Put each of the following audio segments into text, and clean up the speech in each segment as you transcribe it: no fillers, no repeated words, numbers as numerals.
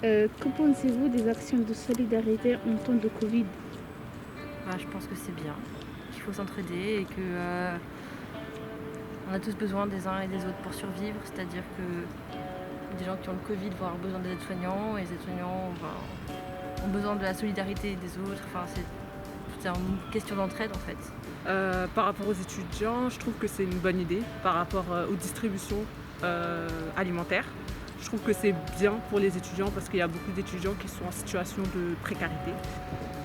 Que pensez-vous des actions de solidarité en temps de Covid? Je pense que c'est bien, qu'il faut s'entraider et que on a tous besoin des uns et des autres pour survivre. C'est-à-dire que des gens qui ont le Covid vont avoir besoin des aides-soignants et les aides-soignants ont besoin de la solidarité des autres. Enfin, c'est une question d'entraide en fait. Par rapport aux étudiants, je trouve que c'est une bonne idée par rapport aux distributions alimentaires. Je trouve que c'est bien pour les étudiants parce qu'il y a beaucoup d'étudiants qui sont en situation de précarité.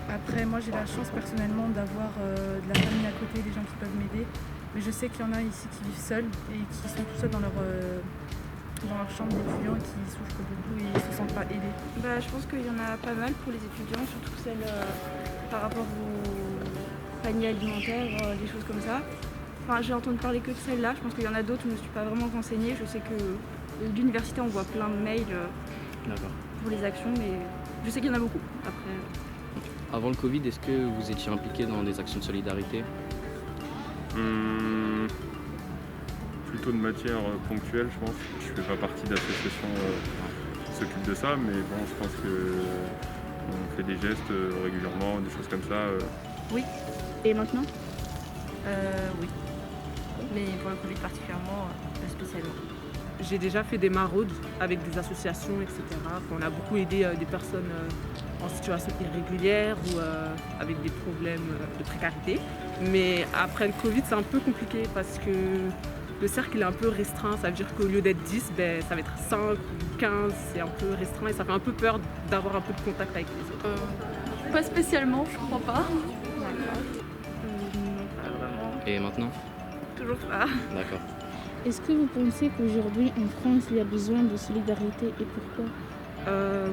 Après, moi j'ai la chance personnellement d'avoir de la famille à côté, des gens qui peuvent m'aider. Mais je sais qu'il y en a ici qui vivent seuls et qui sont tout seuls dans leur chambre d'étudiants et qui souffrent beaucoup et ils ne se sentent pas aidés. Je pense qu'il y en a pas mal pour les étudiants, surtout celles par rapport aux paniers alimentaires, des choses comme ça. Enfin, j'ai entendu parler que de celles-là, je pense qu'il y en a d'autres où je ne me suis pas vraiment renseignée. Je sais que l'université envoie plein de mails pour les actions, mais je sais qu'il y en a beaucoup. Après, Avant le Covid, est-ce que vous étiez impliqué dans des actions de solidarité? Plutôt de matière ponctuelle, je pense. Je fais pas partie d'associations qui s'occupent de ça, mais bon, je pense qu'on fait des gestes régulièrement, des choses comme ça. Oui, Et maintenant? oui. Mais pour le Covid particulièrement, pas spécialement. J'ai déjà fait des maraudes avec des associations, etc. On a beaucoup aidé des personnes en situation irrégulière ou avec des problèmes de précarité. Mais après le Covid, c'est un peu compliqué parce que le cercle est un peu restreint. Ça veut dire qu'au lieu d'être 10, ça va être 5 ou 15. C'est un peu restreint et ça fait un peu peur d'avoir un peu de contact avec les autres. pas spécialement, je crois pas. Non, pas vraiment. Et maintenant? Toujours pas. D'accord. Est-ce que vous pensez qu'aujourd'hui en France il y a besoin de solidarité et pourquoi?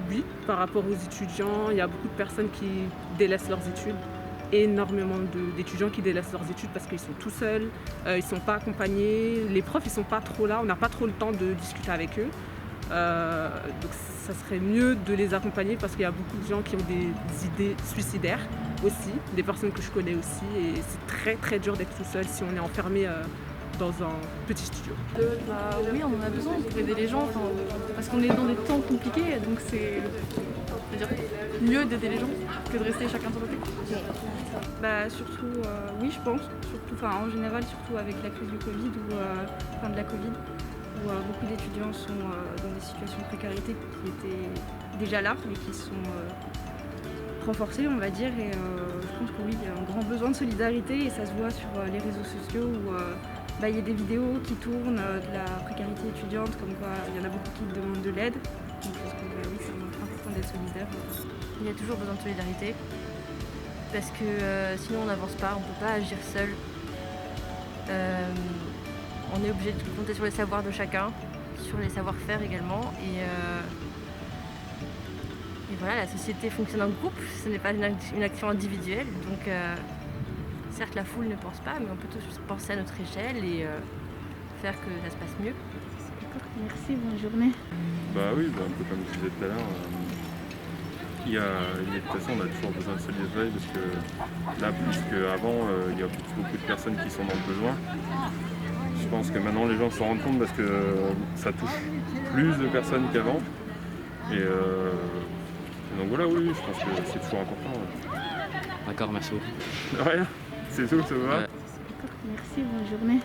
Oui, par rapport aux étudiants, il y a beaucoup de personnes qui délaissent leurs études. Énormément d'étudiants qui délaissent leurs études parce qu'ils sont tout seuls, ils ne sont pas accompagnés, les profs ils sont pas trop là, on n'a pas trop le temps de discuter avec eux. Donc ça serait mieux de les accompagner parce qu'il y a beaucoup de gens qui ont des idées suicidaires aussi, des personnes que je connais aussi, et c'est très très dur d'être tout seul si on est enfermé dans un petit studio. Oui, on en a besoin pour aider les gens, parce qu'on est dans des temps compliqués, donc c'est mieux d'aider les gens que de rester chacun de son côté. Surtout, oui, je pense, surtout, en général, surtout avec la crise du Covid de la Covid, où beaucoup d'étudiants sont dans des situations de précarité qui étaient déjà là, mais qui sont renforcées, on va dire, et je pense que oui, il y a un grand besoin de solidarité, et ça se voit sur les réseaux sociaux où il y a des vidéos qui tournent de la précarité étudiante, comme quoi il y en a beaucoup qui demandent de l'aide. Donc je pense que oui, c'est important d'être solidaire. Il y a toujours besoin de solidarité parce que sinon on n'avance pas, on ne peut pas agir seul. On est obligé de compter sur les savoirs de chacun, sur les savoir-faire également. Et voilà, la société fonctionne en groupe, ce n'est pas une action individuelle. Donc certes la foule ne pense pas, mais on peut tous penser à notre échelle et faire que ça se passe mieux. D'accord, merci, bonne journée. Oui, un peu comme je disais tout à l'heure. De toute façon, on a toujours besoin de solidarité parce que là, plus qu'avant, il y a beaucoup de personnes qui sont dans le besoin. Je pense que maintenant, les gens s'en rendent compte parce que ça touche plus de personnes qu'avant. Et donc voilà, oui, je pense que c'est toujours important. D'accord, merci beaucoup. Rien, c'est tout, ça va. Ouais. D'accord, merci, bonne journée.